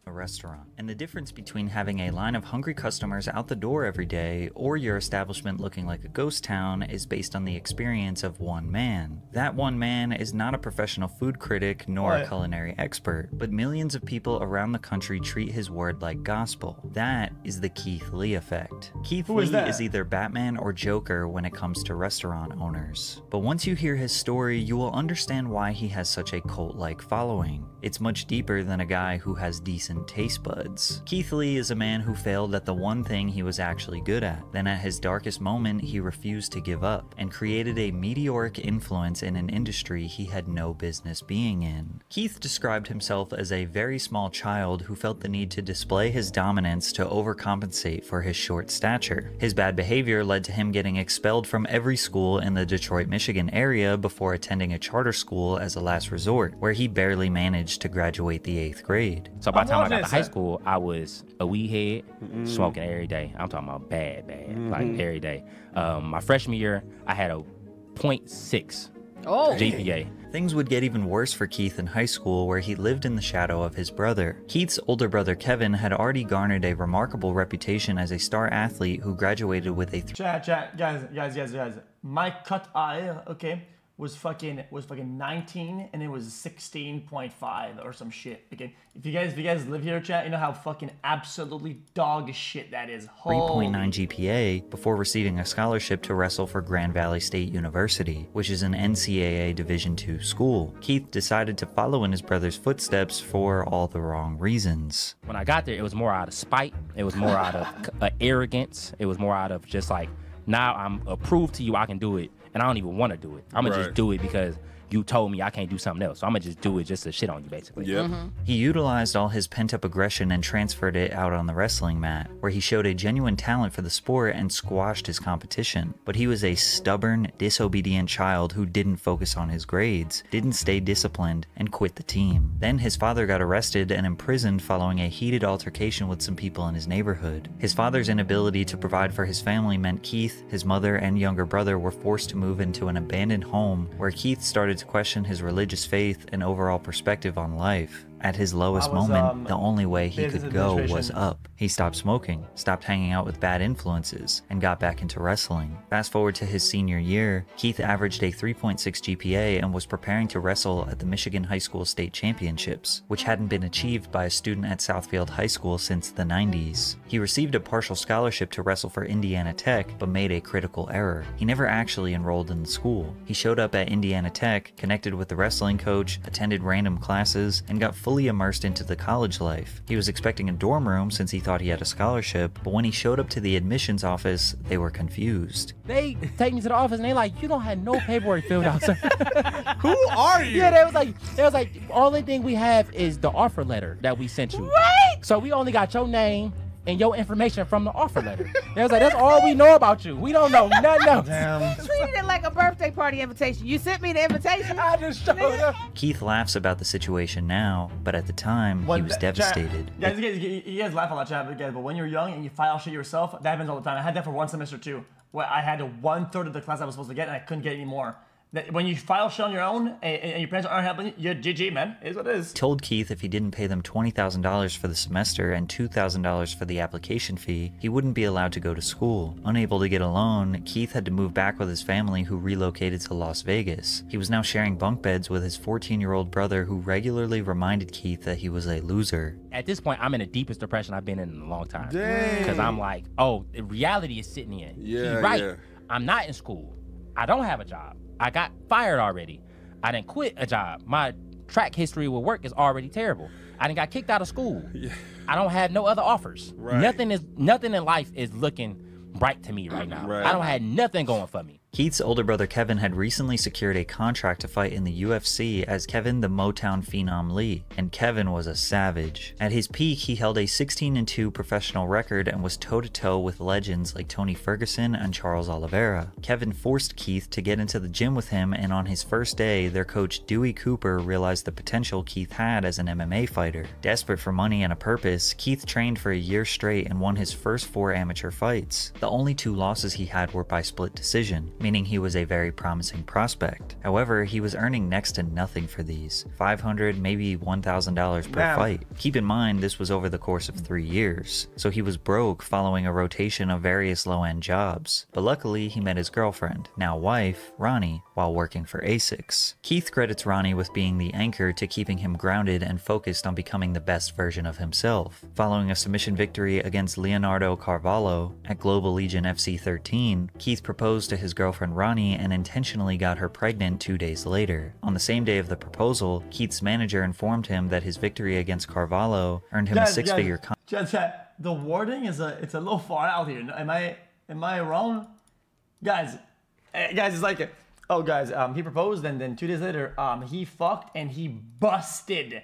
a restaurant. And the difference between having a line of hungry customers out the door every day or your establishment looking like a ghost town is based on the experience of one man. That one man is not a professional food critic nor a culinary expert, but millions of people around the country treat his word like gospel. That is the Keith Lee effect. Keith Lee is either Batman or Joker when it comes to restaurant owners. But once you hear his story, you will understand why he has such a cult-like following. It's much deeper than a guy who has decent taste buds. Keith Lee is a man who failed at the one thing he was actually good at. Then at his darkest moment, he refused to give up and created a meteoric influence in an industry he had no business being in. Keith described himself as a very small child who felt the need to display his dominance to overcompensate for his short stature. His bad behavior led to him getting expelled from every school in the Detroit, Michigan area before attending a charter school as a last resort, where he barely managed to graduate the 8th grade. So by the time I got to high school, I was a weed head, smoking every day. I'm talking about bad, like every day. My freshman year, I had a 0.6 GPA. Things would get even worse for Keith in high school, where he lived in the shadow of his brother. Keith's older brother Kevin had already garnered a remarkable reputation as a star athlete who graduated with a guys. My cut eye, okay, was fucking 19 and it was 16.5 or some shit. Okay, if you guys live here, chat, you know how fucking absolutely dog shit that is. 3.9 GPA before receiving a scholarship to wrestle for Grand Valley State University, which is an NCAA Division II school. Keith decided to follow in his brother's footsteps for all the wrong reasons. When I got there, it was more out of spite. It was more out of arrogance. It was more out of just like, now I'm approved to you, I can do it. And I don't even want to do it. I'm going to just do it because you told me I can't do something else. So I'm going to just do it just to shit on you, basically. He utilized all his pent-up aggression and transferred it out on the wrestling mat, where he showed a genuine talent for the sport and squashed his competition. But he was a stubborn, disobedient child who didn't focus on his grades, didn't stay disciplined, and quit the team. Then his father got arrested and imprisoned following a heated altercation with some people in his neighborhood. His father's inability to provide for his family meant Keith, his mother, and younger brother were forced to move into an abandoned home, where Keith started to question his religious faith and overall perspective on life. At his lowest moment, the only way he could go was up. He stopped smoking, stopped hanging out with bad influences, and got back into wrestling. Fast forward to his senior year, Keith averaged a 3.6 GPA and was preparing to wrestle at the Michigan High School State Championships, which hadn't been achieved by a student at Southfield High School since the 90s. He received a partial scholarship to wrestle for Indiana Tech, but made a critical error. He never actually enrolled in the school. He showed up at Indiana Tech, connected with the wrestling coach, attended random classes, and got fully immersed into the college life. He was expecting a dorm room since he thought he had a scholarship, but when he showed up to the admissions office, they were confused. They take me to the office and they like, you don't have no paperwork filled out, sir. Who are you? Yeah, they was like, only thing we have is the offer letter that we sent you. Right? So we only got your name and your information from the offer letter. They was like, that's all we know about you. We don't know nothing else. Damn. Treated it like a birthday party invitation. You sent me the invitation. I just showed up. Keith laughs about the situation now, but at the time, he was devastated. You guys laugh a lot, chat, but when you're young and you file shit yourself, that happens all the time. I had that for one semester too, where I had 1/3 of the class I was supposed to get and I couldn't get any more. When you file shit on your own and your parents aren't helping, you're GG, man. It is what it is. Told Keith if he didn't pay them $20,000 for the semester and $2,000 for the application fee, he wouldn't be allowed to go to school. Unable to get a loan, Keith had to move back with his family, who relocated to Las Vegas. He was now sharing bunk beds with his 14-year-old brother, who regularly reminded Keith that he was a loser. At this point, I'm in the deepest depression I've been in a long time. Dang. Because I'm like, oh, the reality is sitting in. Yeah, He's right. yeah. I'm not in school. I don't have a job. I got fired already. I didn't quit a job. My track history with work is already terrible. I didn't got kicked out of school. Yeah. I don't have no other offers. Right. Nothing in life is looking bright to me right now. Right. I don't have nothing going for me. Keith's older brother Kevin had recently secured a contract to fight in the UFC as Kevin the Motown Phenom Lee, and Kevin was a savage. At his peak, he held a 16-2 professional record and was toe-to-toe with legends like Tony Ferguson and Charles Oliveira. Kevin forced Keith to get into the gym with him, and on his first day, their coach Dewey Cooper realized the potential Keith had as an MMA fighter. Desperate for money and a purpose, Keith trained for a year straight and won his first 4 amateur fights. The only 2 losses he had were by split decision. meaning he was a very promising prospect. However, he was earning next to nothing for these, $500, maybe $1,000 per fight. Keep in mind, this was over the course of 3 years, so he was broke following a rotation of various low-end jobs. But luckily, he met his girlfriend, now wife, Ronnie, while working for ASICS. Keith credits Ronnie with being the anchor to keeping him grounded and focused on becoming the best version of himself. Following a submission victory against Leonardo Carvalho at Global Legion FC 13, Keith proposed to his girlfriend Ronnie and intentionally got her pregnant 2 days later. On the same day of the proposal, Keith's manager informed him that his victory against Carvalho earned him a six-figure contract. The wording is it's a little far out here. Am I wrong? Guys, it's like, oh guys, he proposed and then 2 days later, he fucked and he busted.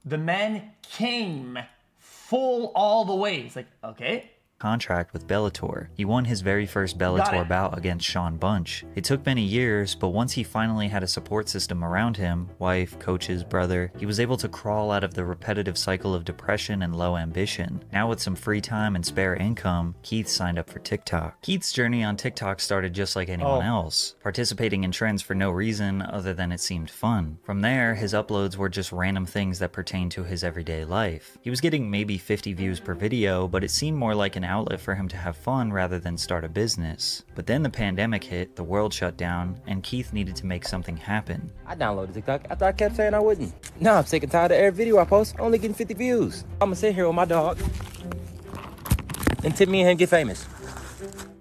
The man came full all the way. It's like, okay. Contract with Bellator. He won his very first Bellator bout against Sean Bunch. It took many years, but once he finally had a support system around him, wife, coaches, brother, he was able to crawl out of the repetitive cycle of depression and low ambition. Now with some free time and spare income, Keith signed up for TikTok. Keith's journey on TikTok started just like anyone else, participating in trends for no reason other than it seemed fun. From there, his uploads were just random things that pertained to his everyday life. He was getting maybe 50 views per video, but it seemed more like an outlet for him to have fun rather than start a business. But then the pandemic hit, the world shut down, and Keith needed to make something happen. I downloaded TikTok after I kept saying I wouldn't. Now I'm sick and tired of every video I post only getting 50 views. I'm gonna sit here with my dog and tip me and him get famous.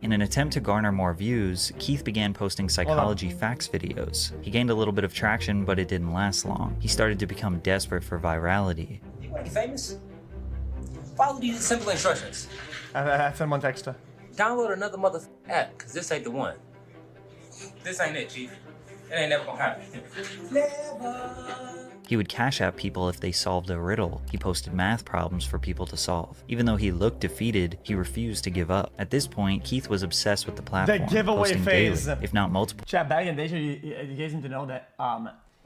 In an attempt to garner more views, Keith began posting psychology facts videos. He gained a little bit of traction, but it didn't last long. He started to become desperate for virality. You wanna get famous? Follow these simple instructions. I sent one text. Download another app, cause this ain't the one. This ain't it, Chief. It ain't never gonna happen. Never. He would cash out people if they solved a riddle. He posted math problems for people to solve. Even though he looked defeated, he refused to give up. At this point, Keith was obsessed with the platform, the giveaway posting phase, daily, if not multiple. Chat, back in the day, you guys need to know that,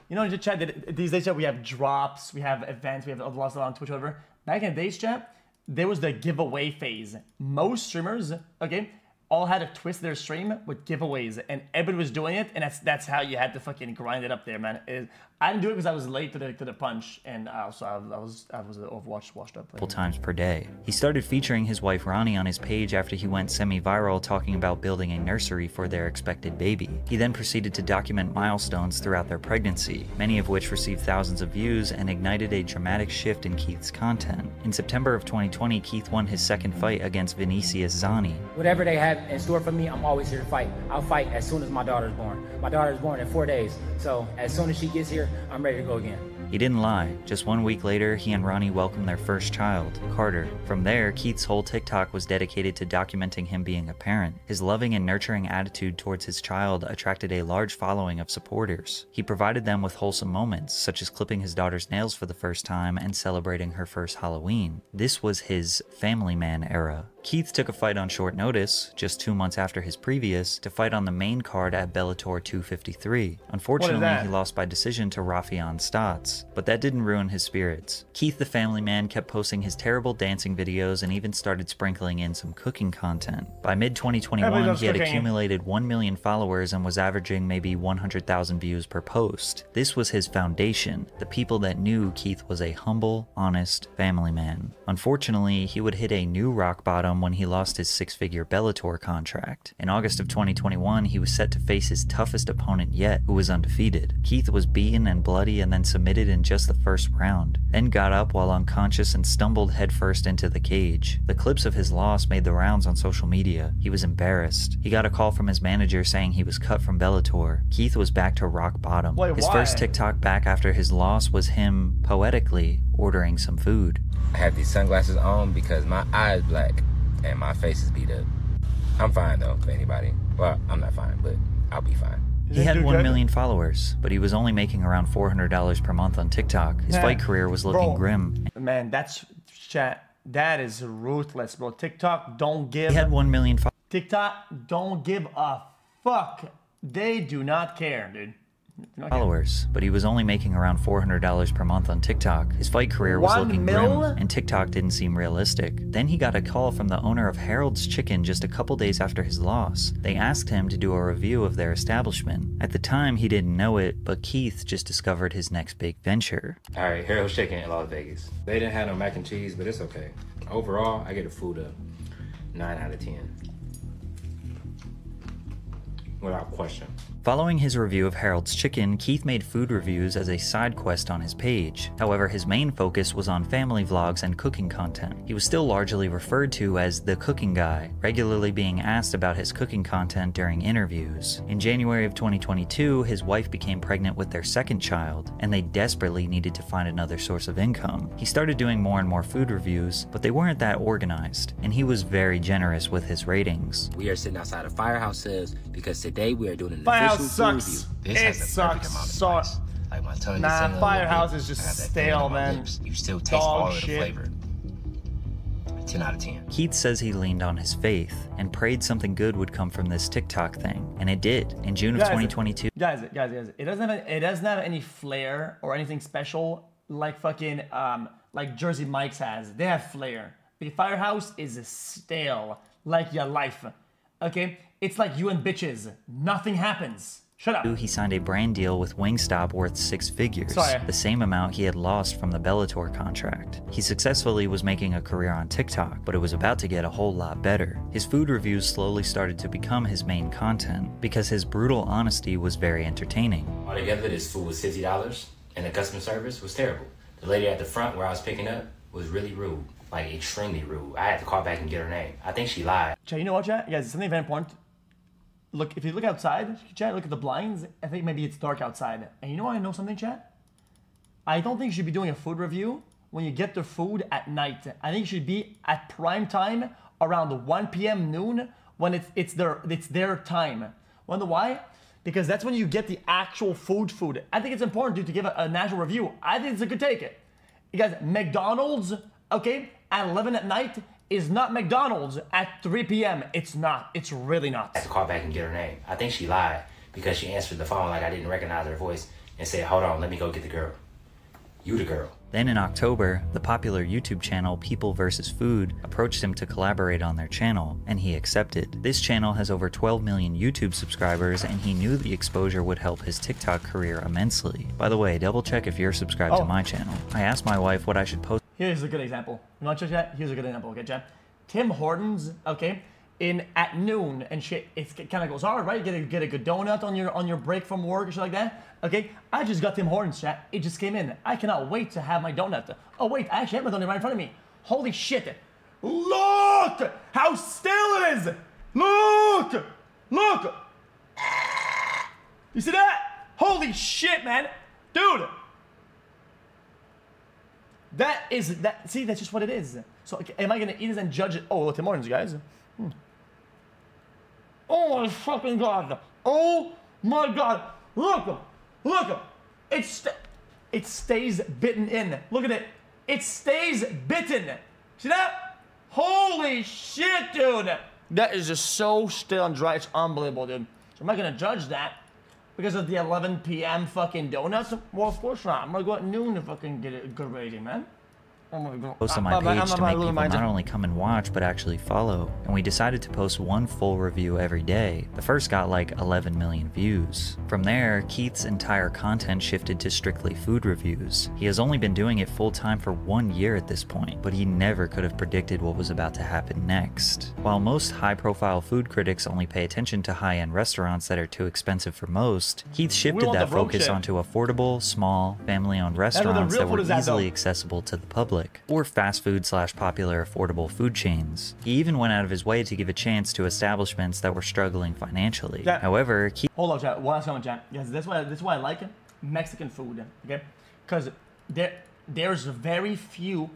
you know, chat, that these days, chat, we have drops, we have events, we have lots on Twitch, whatever. Back in the days, chat, there was the giveaway phase. Most streamers, okay, all had to twist their stream with giveaways, and everybody was doing it, and that's how you had to fucking grind it up there, man. I didn't do it because I was late to the punch, and also I was Overwatch washed up. Multiple times per day. He started featuring his wife Ronnie on his page after he went semi-viral talking about building a nursery for their expected baby. He then proceeded to document milestones throughout their pregnancy, many of which received thousands of views and ignited a dramatic shift in Keith's content. In September of 2020, Keith won his second fight against Vinicius Zani. Whatever they have in store for me, I'm always here to fight. I'll fight as soon as my daughter's born. My daughter's born in 4 days, so as soon as she gets here, I'm ready to go again. He didn't lie. Just 1 week later, he and Ronnie welcomed their first child, Carter. From there, Keith's whole TikTok was dedicated to documenting him being a parent. His loving and nurturing attitude towards his child attracted a large following of supporters. He provided them with wholesome moments, such as clipping his daughter's nails for the first time and celebrating her first Halloween. This was his family man era. Keith took a fight on short notice, just 2 months after his previous, to fight on the main card at Bellator 253. Unfortunately, he lost by decision to Rafion Stotts, but that didn't ruin his spirits. Keith the family man kept posting his terrible dancing videos and even started sprinkling in some cooking content. By mid-2021, he had accumulated 1 million followers and was averaging maybe 100,000 views per post. This was his foundation, the people that knew Keith was a humble, honest family man. Unfortunately, he would hit a new rock bottom when he lost his six-figure Bellator contract. In August of 2021, he was set to face his toughest opponent yet, who was undefeated. Keith was beaten and bloody and then submitted in just the first round, then got up while unconscious and stumbled headfirst into the cage. The clips of his loss made the rounds on social media. He was embarrassed. He got a call from his manager saying he was cut from Bellator. Keith was back to rock bottom. Wait, his why? first TikTok back after his loss was him, poetically, ordering some food. I have these sunglasses on because my eye is black and my face is beat up. I'm fine though, for anybody. Well, I'm not fine, but I'll be fine. He had 1 million followers, but he was only making around $400 per month on TikTok. His fight career was looking grim. Man, that's chat. That is ruthless, bro. TikTok don't give. He had 1 million followers. TikTok don't give a fuck. They do not care, dude. followers, but he was only making around $400 per month on TikTok. His fight career was looking grim, and TikTok didn't seem realistic. Then he got a call from the owner of Harold's Chicken just a couple days after his loss. They asked him to do a review of their establishment. At the time, he didn't know it, but Keith just discovered his next big venture. All right, Harold's Chicken in Las Vegas. They didn't have no mac and cheese, but it's okay. Overall, I get the food a 9 out of 10. Without question. Following his review of Harold's Chicken, Keith made food reviews as a side quest on his page. However, his main focus was on family vlogs and cooking content. He was still largely referred to as the cooking guy, regularly being asked about his cooking content during interviews. In January of 2022, his wife became pregnant with their second child, and they desperately needed to find another source of income. He started doing more and more food reviews, but they weren't that organized, and he was very generous with his ratings. We are sitting outside of Firehouse Sales because today we are doing an Firehouse official sucks. food review. This It has the perfect sucks. amount of So- spice. Like my tongue Nah, is singing a Firehouse little is bit. just I got that stale, feeling in my man. lips. You still taste Dog all of the shit. flavor. 10 out of 10. Keith says he leaned on his faith and prayed something good would come from this TikTok thing, and it did. In June of 2022, Guys, it doesn't have any flair or anything special like fucking like Jersey Mike's has. They have flair. The Firehouse is stale, like your life. Okay, it's like you and bitches. Nothing happens. Shut up. he signed a brand deal with Wingstop worth 6 figures, the same amount he had lost from the Bellator contract. He successfully was making a career on TikTok, but it was about to get a whole lot better. His food reviews slowly started to become his main content because his brutal honesty was very entertaining. Altogether, this food was $50, and the customer service was terrible. The lady at the front where I was picking up was really rude, like extremely rude. I had to call back and get her name. I think she lied. Chat, you know what, chat? Guys, something very important. Look, if you look outside, chat, look at the blinds. I think maybe it's dark outside. And you know why I know something, chat? I don't think you should be doing a food review when you get the food at night. I think you should be at prime time around 1 p.m. noon when it's their time. Wonder why? Because that's when you get the actual food. I think it's important, dude, to give a national review. I think it's a good take. You guys, McDonald's, okay, at 11 at night is not McDonald's at 3 p.m. It's not. It's really not. I had to call back and get her name. I think she lied because she answered the phone like I didn't recognize her voice and said, hold on, let me go get the girl. You the girl. Then in October, the popular YouTube channel People vs. Food approached him to collaborate on their channel, and he accepted. This channel has over 12 million YouTube subscribers, and he knew the exposure would help his TikTok career immensely. By the way, double check if you're subscribed to my channel. I asked my wife what I should post. Here's a good example. You want to check that? Here's a good example, okay, Chad? Tim Hortons, okay, at noon and shit, it kind of goes hard, right? Get a good donut on your break from work or shit like that. Okay, I just got Tim Hortons, chat. It just came in. I cannot wait to have my donut. Oh wait, I actually have my donut right in front of me. Holy shit! Look how still it is. Look. You see that? Holy shit, man, dude. See, that's just what it is. So, okay, am I gonna eat this and judge it? Oh, Tim Hortons, guys. Oh my fucking god! Oh my god! Look! It stays bitten in. Look at it. It stays bitten. See that? Holy shit, dude! That is just so still and dry. It's unbelievable, dude. So am I gonna judge that because of the 11 p.m. fucking donuts? Well, of course not. I'm gonna go at noon to fucking get a good rating, man. Post on my page to make people not only come and watch but actually follow, and we decided to post one full review every day. The first got like 11 million views. From there, Keith's entire content shifted to strictly food reviews. He has only been doing it full time for 1 year at this point, but he never could have predicted what was about to happen next. While most high-profile food critics only pay attention to high-end restaurants that are too expensive for most, Keith shifted that focus onto affordable, small, family-owned restaurants that were easily accessible to the public, or fast food / popular affordable food chains. He even went out of his way to give a chance to establishments that were struggling financially. However, hold on, chat. One last comment, chat. Yes, that's why I like Mexican food. Okay, because there's very few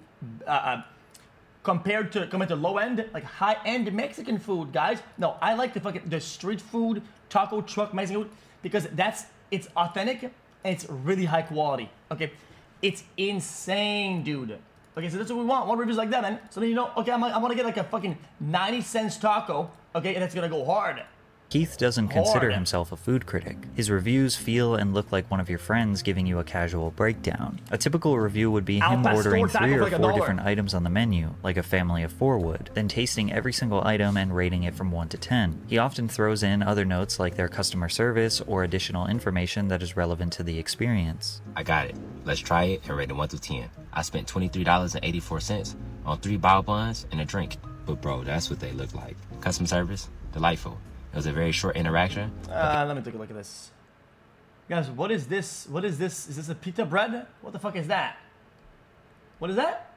compared to low end, like high end Mexican food, guys. No, I like the street food, taco truck Mexican food because it's authentic and it's really high quality. Okay, it's insane, dude. Okay, so that's what we want. One reviews like that, man. So then you know, okay, I want to get like a fucking 90 cents taco, okay, and it's gonna go hard. Keith doesn't consider Hard. himself a food critic. His reviews feel and look like one of your friends giving you a casual breakdown. A typical review would be him ordering 3 or 4 different items on the menu, like a family of 4 would, then tasting every single item and rating it from 1 to 10. He often throws in other notes like their customer service or additional information that is relevant to the experience. I got it. Let's try it and rate it 1 through 10. I spent $23.84 on 3 bao buns and a drink. But bro, that's what they look like. Customer service, delightful. It was a very short interaction. Let me take a look at this. Guys, what is this? What is this? Is this a pita bread? What the fuck is that? What is that?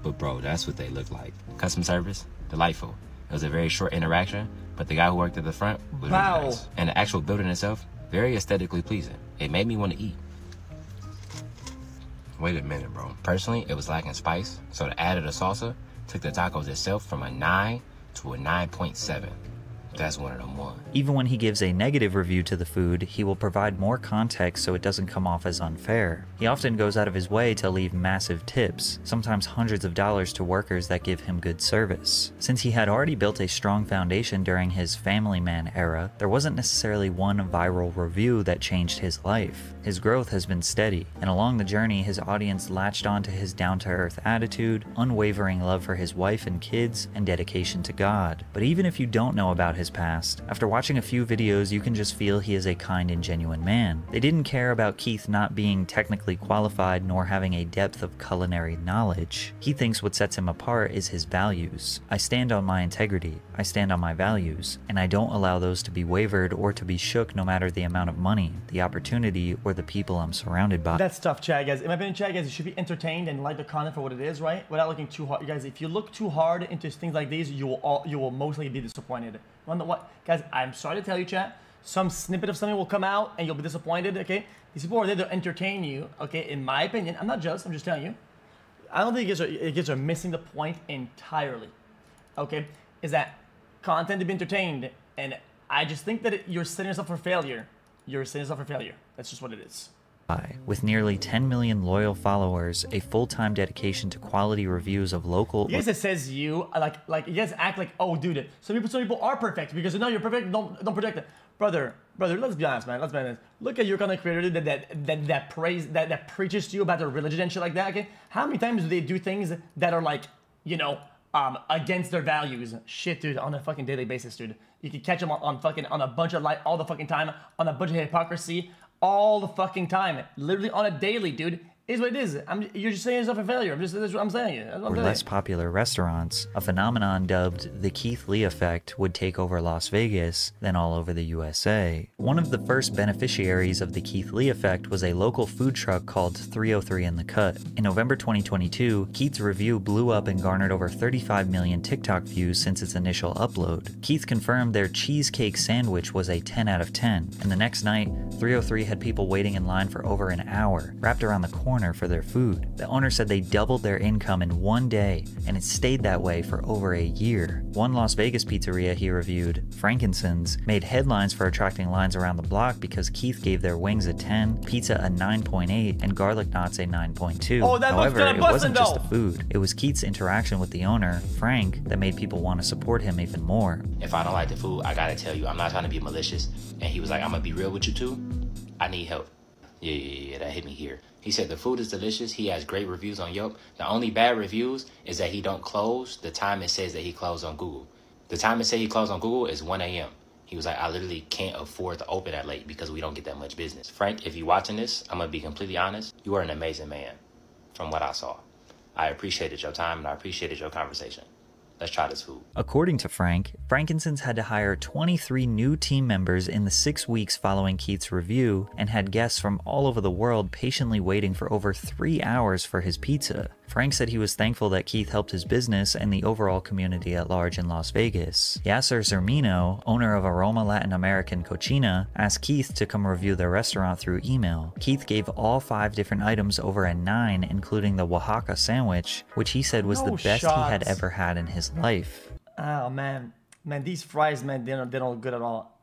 But bro, that's what they look like. Customer service, delightful. It was a very short interaction, but the guy who worked at the front was really nice. And the actual building itself, very aesthetically pleasing. It made me want to eat. Wait a minute, bro. Personally, it was lacking spice, so the added a salsa took the tacos itself from a 9 to a 9.7. That's one of them ones. Even when he gives a negative review to the food, he will provide more context so it doesn't come off as unfair. He often goes out of his way to leave massive tips, sometimes hundreds of dollars to workers that give him good service. Since he had already built a strong foundation during his family man era, there wasn't necessarily one viral review that changed his life. His growth has been steady, and along the journey his audience latched onto his down-to-earth attitude, unwavering love for his wife and kids, and dedication to God. But even if you don't know about his past, after watching a few videos you can just feel he is a kind and genuine man. They didn't care about Keith not being technically qualified nor having a depth of culinary knowledge. He thinks what sets him apart is his values. I stand on my integrity, I stand on my values, and I don't allow those to be wavered or to be shook no matter the amount of money, the opportunity, or the people I'm surrounded by. That's tough, Chad, guys. In my opinion, Chad, guys, you should be entertained and like the content for what it is, right? Without looking too hard. You guys, if you look too hard into things like these, you will mostly be disappointed. You wanna know what? Guys, I'm sorry to tell you, Chad, some snippet of something will come out and you'll be disappointed, okay? These people are there to entertain you, okay? In my opinion, I'm not just, I'm just telling you. I don't think you guys are missing the point entirely, okay? Is that content to be entertained, and I just think that you're setting yourself for failure. You're setting yourself for failure. That's just what it is. With nearly 10 million loyal followers, a full-time dedication to quality reviews of local... You guys, it says you, like you guys act like, oh, dude, some people are perfect, because no, you're perfect, don't project it. Brother, let's be honest, man, let's be honest. Look at your content creator that preaches to you about their religion and shit like that, okay? How many times do they do things that are like, you know, against their values? Shit, dude, on a fucking daily basis, dude. You can catch them on a bunch of all the fucking time, on a bunch of hypocrisy, all the fucking time, literally on a daily, dude. Is what it is. You're just saying yourself a failure. That's what I'm saying. Or less popular restaurants, a phenomenon dubbed the Keith Lee effect would take over Las Vegas, then all over the USA. One of the first beneficiaries of the Keith Lee effect was a local food truck called 303 in the Cut. In November 2022, Keith's review blew up and garnered over 35 million TikTok views since its initial upload. Keith confirmed their cheesecake sandwich was a 10 out of 10, and the next night, 303 had people waiting in line for over an hour, wrapped around the corner for their food. The owner said they doubled their income in one day, and it stayed that way for over a year. One Las Vegas pizzeria he reviewed, Frankincense, made headlines for attracting lines around the block because Keith gave their wings a 10, pizza a 9.8, and garlic knots a 9.2. Oh, that However, it wasn't just the though. food. It was Keith's interaction with the owner, Frank, that made people want to support him even more. If I don't like the food, I gotta tell you, I'm not trying to be malicious. And he was like, I'm gonna be real with you too. I need help. Yeah, that hit me here. He said the food is delicious. He has great reviews on Yelp. The only bad reviews is that he don't close the time it says that he closed on Google. The time it says he closed on Google is 1 a.m. He was like, I literally can't afford to open that late because we don't get that much business. Frank, if you're watching this, I'm gonna be completely honest. You are an amazing man from what I saw. I appreciated your time and I appreciated your conversation. Let's try this food. According to Frank, Frankincense had to hire 23 new team members in the 6 weeks following Keith's review and had guests from all over the world patiently waiting for over 3 hours for his pizza. Frank said he was thankful that Keith helped his business and the overall community at large in Las Vegas. Yasser Zermino, owner of Aroma Latin American Cochina, asked Keith to come review their restaurant through email. Keith gave all 5 different items over a 9, including the Oaxaca sandwich, which he said was the best he had ever had in his life. Oh man, these fries, man, they don't look good at all.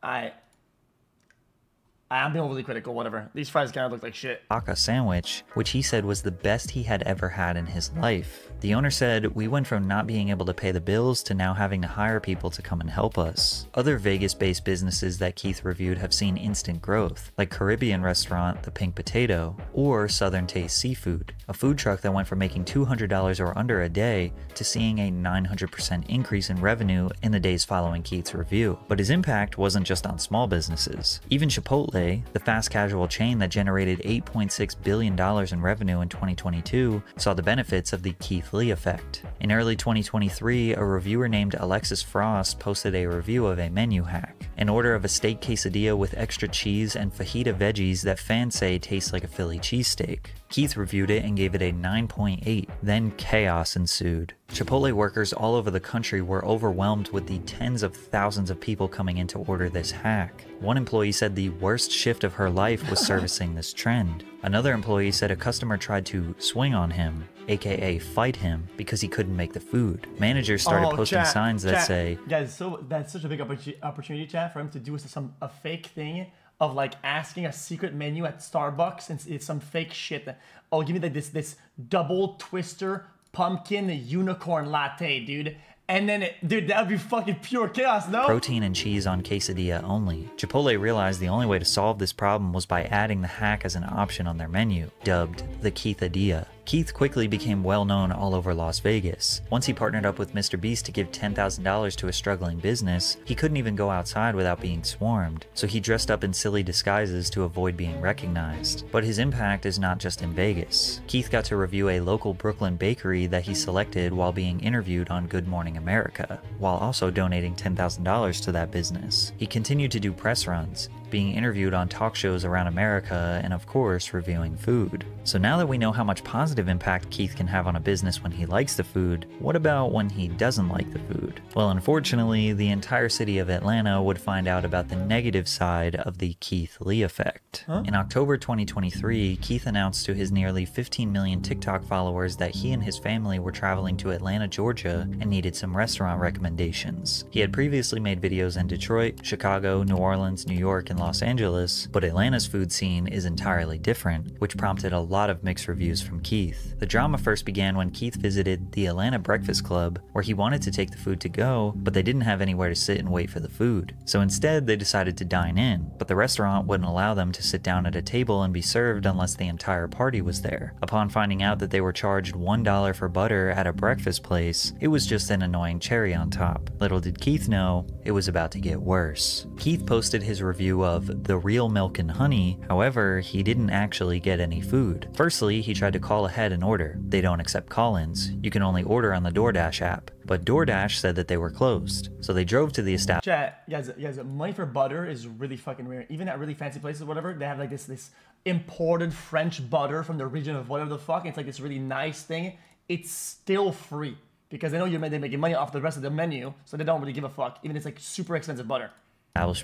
I'm being overly critical, whatever. These fries kind of look like shit. Taco sandwich, which he said was the best he had ever had in his life. The owner said, "We went from not being able to pay the bills to now having to hire people to come and help us." Other Vegas-based businesses that Keith reviewed have seen instant growth, like Caribbean restaurant The Pink Potato, or Southern Taste Seafood, a food truck that went from making $200 or under a day to seeing a 900% increase in revenue in the days following Keith's review. But his impact wasn't just on small businesses. Even Chipotle, the fast casual chain that generated $8.6 billion in revenue in 2022, saw the benefits of the keithlee effect. In early 2023, a reviewer named Alexis Frost posted a review of a menu hack, an order of a steak quesadilla with extra cheese and fajita veggies that fans say tastes like a Philly cheesesteak. Keith reviewed it and gave it a 9.8. Then chaos ensued. Chipotle workers all over the country were overwhelmed with the tens of thousands of people coming in to order this hack. One employee said the worst shift of her life was servicing this trend. Another employee said a customer tried to swing on him, aka fight him, because he couldn't make the food. Managers started posting signs that say, "Guys, so that's such a big opportunity, chat, for him to do a fake thing of like asking a secret menu at Starbucks, and it's some fake shit that, oh, give me like this double twister pumpkin unicorn latte, dude." And then, dude, that would be fucking pure chaos, no? Protein and cheese on quesadilla only. Chipotle realized the only way to solve this problem was by adding the hack as an option on their menu, dubbed the Keithadilla. Keith quickly became well known all over Las Vegas. Once he partnered up with Mr. Beast to give $10,000 to a struggling business, he couldn't even go outside without being swarmed, so he dressed up in silly disguises to avoid being recognized. But his impact is not just in Vegas. Keith got to review a local Brooklyn bakery that he selected while being interviewed on Good Morning America, while also donating $10,000 to that business. He continued to do press runs, being interviewed on talk shows around America, and of course, reviewing food. So now that we know how much positive impact Keith can have on a business when he likes the food, what about when he doesn't like the food? Well, unfortunately, the entire city of Atlanta would find out about the negative side of the Keith Lee effect. In October 2023, Keith announced to his nearly 15 million TikTok followers that he and his family were traveling to Atlanta, Georgia, and needed some restaurant recommendations. He had previously made videos in Detroit, Chicago, New Orleans, New York, and Los Angeles, but Atlanta's food scene is entirely different, which prompted a lot of mixed reviews from Keith. The drama first began when Keith visited the Atlanta Breakfast Club, where he wanted to take the food to go, but they didn't have anywhere to sit and wait for the food. So instead, they decided to dine in, but the restaurant wouldn't allow them to sit down at a table and be served unless the entire party was there. Upon finding out that they were charged $1 for butter at a breakfast place, it was just an annoying cherry on top. Little did Keith know, it was about to get worse. Keith posted his review of The Real Milk and Honey, however, he didn't actually get any food. Firstly, he tried to call ahead and order. They don't accept call-ins. You can only order on the DoorDash app. But DoorDash said that they were closed. So they drove to the establishment. Chat, guys, money for butter is really fucking rare. Even at really fancy places or whatever, they have like this imported French butter from the region of whatever the fuck. It's like this really nice thing. It's still free because they know they're making money off the rest of the menu, so they don't really give a fuck. Even if it's like super expensive butter.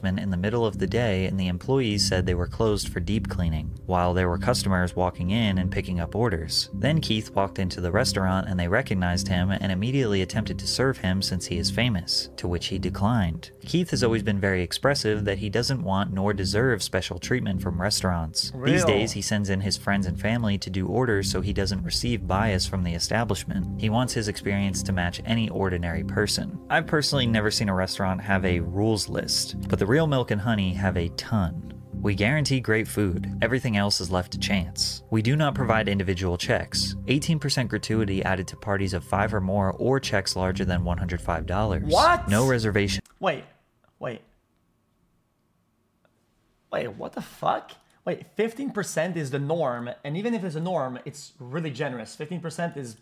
In the middle of the day, and the employees said they were closed for deep cleaning, while there were customers walking in and picking up orders. Then Keith walked into the restaurant and they recognized him and immediately attempted to serve him since he is famous, to which he declined. Keith has always been very expressive that he doesn't want nor deserve special treatment from restaurants. These days, he sends in his friends and family to do orders so he doesn't receive bias from the establishment. He wants his experience to match any ordinary person. I've personally never seen a restaurant have a rules list, but the Real Milk and Honey have a ton. We guarantee great food. Everything else is left to chance. We do not provide individual checks. 18% gratuity added to parties of 5 or more or checks larger than $105. What? No reservation. Wait, what the fuck? Wait, 15% is the norm, and even if it's a norm, it's really generous. 15% is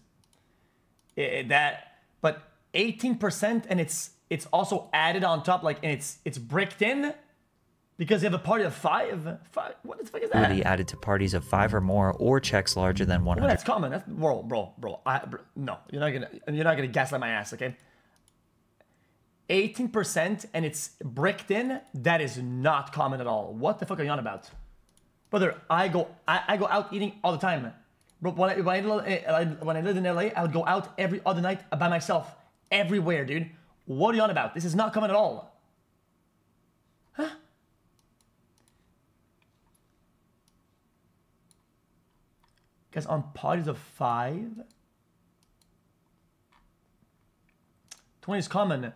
but 18% and it's also added on top, like, and it's bricked in because you have a party of 5. What the fuck is that? Added to parties of 5 or more or checks larger than 100. Well, that's common. That's bro. No, you're not gonna gaslight my ass, okay? 18% and it's bricked in. That is not common at all. What the fuck are you on about, brother? I go out eating all the time, bro. When I lived in LA, I would go out every other night by myself, everywhere, dude. What are you on about? This is not common at all. Huh? Because on parties of 5, 20 is common.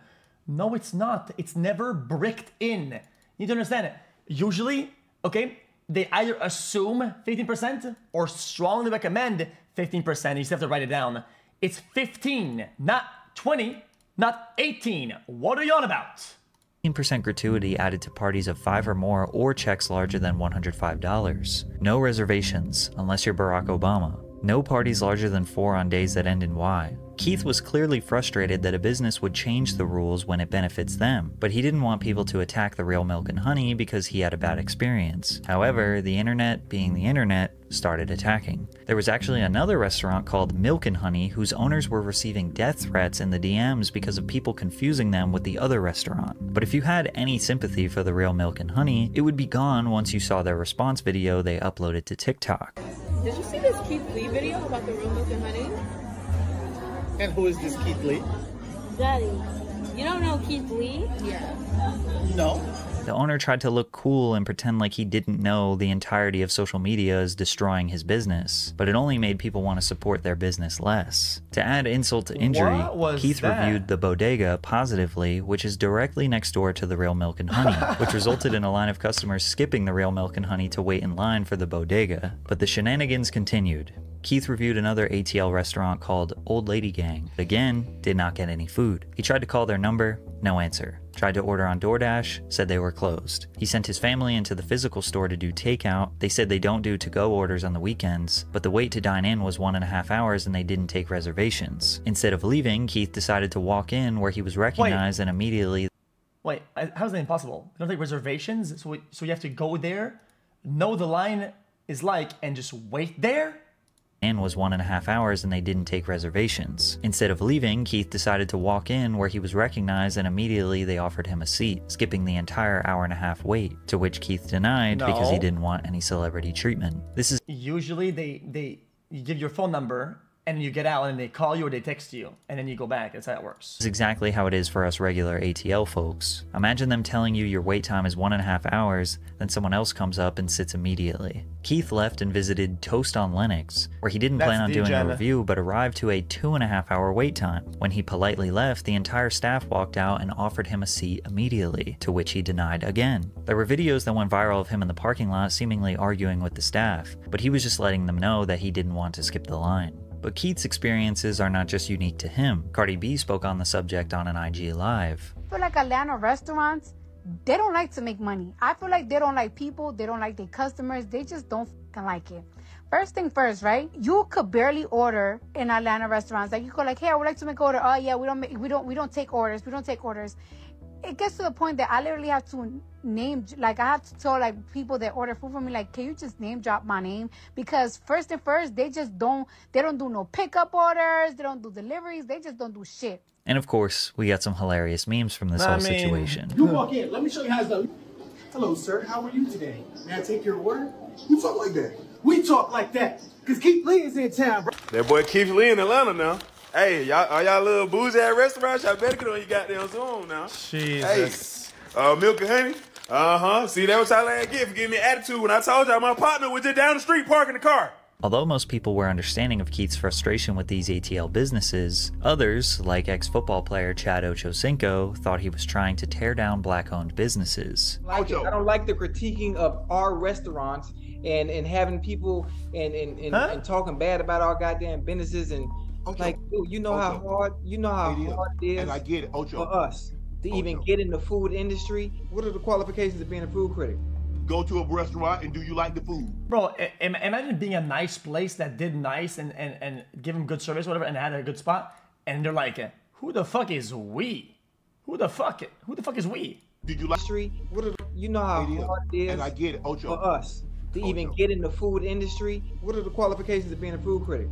No, it's not. It's never bricked in. You need to understand it. Usually, okay, they either assume 15% or strongly recommend 15%. You just have to write it down. It's 15, not 20, not 18. What are you on about? 15% gratuity added to parties of 5 or more or checks larger than $105. No reservations, unless you're Barack Obama. No parties larger than 4 on days that end in Y. Keith was clearly frustrated that a business would change the rules when it benefits them, but he didn't want people to attack the Real Milk and Honey because he had a bad experience. However, the internet, being the internet, started attacking. There was actually another restaurant called Milk and Honey whose owners were receiving death threats in the DMs because of people confusing them with the other restaurant. But if you had any sympathy for the Real Milk and Honey, it would be gone once you saw their response video they uploaded to TikTok. Did you see this Keith Lee video about the Real Milk and Honey? And who is this Keith Lee? Daddy, you don't know Keith Lee? Yeah. No. The owner tried to look cool and pretend like he didn't know the entirety of social media is destroying his business, but it only made people want to support their business less. To add insult to injury, Keith reviewed the bodega positively, which is directly next door to the Real Milk and Honey, which resulted in a line of customers skipping the Real Milk and Honey to wait in line for the bodega. But the shenanigans continued. Keith reviewed another ATL restaurant called Old Lady Gang, but again, did not get any food. He tried to call their number, no answer. Tried to order on DoorDash, said they were closed. He sent his family into the physical store to do takeout. They said they don't do to-go orders on the weekends, but the wait to dine in was 1.5 hours and they didn't take reservations. Instead of leaving, Keith decided to walk in where he was recognized and immediately... Wait, how's that impossible? You don't take reservations, so you have to go there, know the line is like, and just wait there? In was 1.5 hours and they didn't take reservations. Instead of leaving, Keith decided to walk in where he was recognized and immediately they offered him a seat, skipping the entire 1.5-hour wait, to which Keith denied because he didn't want any celebrity treatment. This is usually you give your phone number and you get out and they call you or they text you and then you go back. That's how it works. It's exactly how it is for us regular ATL folks. Imagine them telling you your wait time is 1.5 hours, then someone else comes up and sits immediately. Keith left and visited Toast on Linux, where he didn't plan on doing a review but arrived to a 2.5-hour wait time. When he politely left, the entire staff walked out and offered him a seat immediately, to which he denied again. There were videos that went viral of him in the parking lot seemingly arguing with the staff, but he was just letting them know that he didn't want to skip the line. But Keith's experiences are not just unique to him. Cardi B spoke on the subject on an IG Live. I feel like Atlanta restaurants, they don't like to make money. I feel like they don't like people, they don't like their customers, they just don't like it. First thing first, right? You could barely order in Atlanta restaurants. Like you go like, hey, I would like to make an order. Oh yeah, we don't take orders. We don't take orders. It gets to the point that I literally have to I have to tell like people that order food for me, like, can you just name drop my name? Because first, they don't do no pickup orders, they don't do deliveries, they just don't do shit. And of course, we got some hilarious memes from this whole situation. You walk in, let me show you how it's done. Hello, sir, how are you today? May I take your order? You talk like that. We talk like that, because Keith Lee is in town, bro. That boy Keith Lee in Atlanta now. Hey, y'all little boozy at restaurants? Y'all better get on your goddamn Zoom now. Jesus. Hey, Milk and Honey? See, that was y'all ain't get for giving me attitude when I told y'all my partner was just down the street parking the car. Although most people were understanding of Keith's frustration with these ATL businesses, others, like ex-football player Chad Ochocinco, thought he was trying to tear down black-owned businesses. I don't like the critiquing of our restaurants and having people and talking bad about our goddamn businesses and like, dude, you know how hard it is, and I get it, for us to even get in the food industry. What are the qualifications of being a food critic? Go to a restaurant and do you like the food? Bro, imagine being a nice place that did nice and give them good service, whatever, and had a good spot, and they're like, who the fuck is we? Who the fuck is we? Did you like what are you know how hard it is, and I get it, for us to even get in the food industry? What are the qualifications of being a food critic?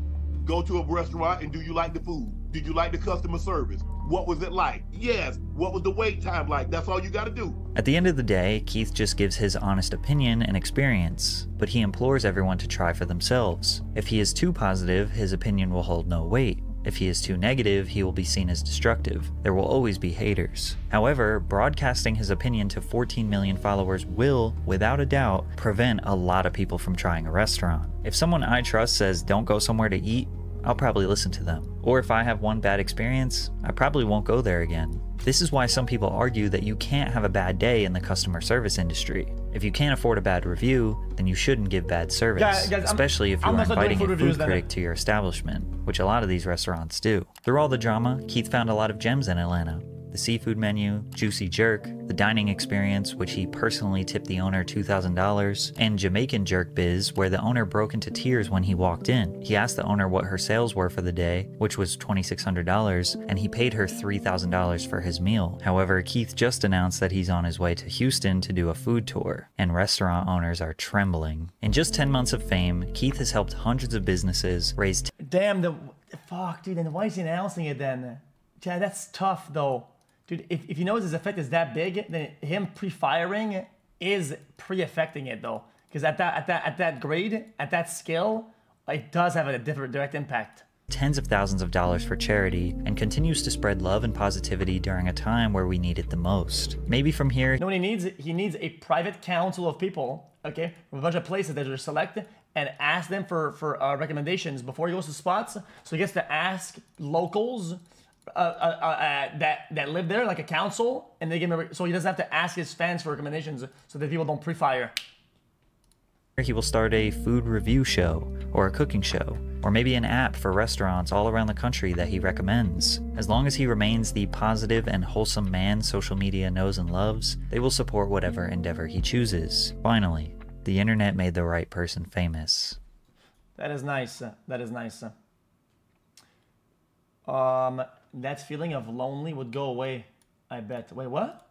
Go to a restaurant and do you like the food? Did you like the customer service? What was it like? Yes. What was the wait time like? That's all you got to do. At the end of the day, Keith just gives his honest opinion and experience, but he implores everyone to try for themselves. If he is too positive, his opinion will hold no weight. If he is too negative, he will be seen as destructive. There will always be haters. However, broadcasting his opinion to 14 million followers will, without a doubt, prevent a lot of people from trying a restaurant. If someone I trust says don't go somewhere to eat, I'll probably listen to them. Or if I have one bad experience, I probably won't go there again. This is why some people argue that you can't have a bad day in the customer service industry. If you can't afford a bad review, then you shouldn't give bad service, especially if you are inviting a food critic to your establishment, which a lot of these restaurants do. Through all the drama, Keith found a lot of gems in Atlanta. The seafood menu, juicy jerk, the dining experience, which he personally tipped the owner $2,000, and Jamaican jerk biz, where the owner broke into tears when he walked in. He asked the owner what her sales were for the day, which was $2,600, and he paid her $3,000 for his meal. However, Keith just announced that he's on his way to Houston to do a food tour, and restaurant owners are trembling. In just 10 months of fame, Keith has helped hundreds of businesses raise... Damn, fuck, dude, and why is he announcing it then? Yeah, that's tough, though. Dude, if you know his effect is that big, then him pre-firing is pre-affecting it though. Because at that grade, at that skill, it does have a different direct impact. Tens of thousands of dollars for charity and continues to spread love and positivity during a time where we need it the most. Maybe from here... You know what he needs? He needs a private council of people, okay, from a bunch of places that are selected and ask them for recommendations before he goes to spots. So he gets to ask locals that live there, like a council, and they give him so he doesn't have to ask his fans for recommendations, so that people don't pre-fire. He will start a food review show, or a cooking show, or maybe an app for restaurants all around the country that he recommends. As long as he remains the positive and wholesome man social media knows and loves, they will support whatever endeavor he chooses. Finally, the internet made the right person famous. That is nice. That is nice. That feeling of lonely would go away, I bet. Wait, what?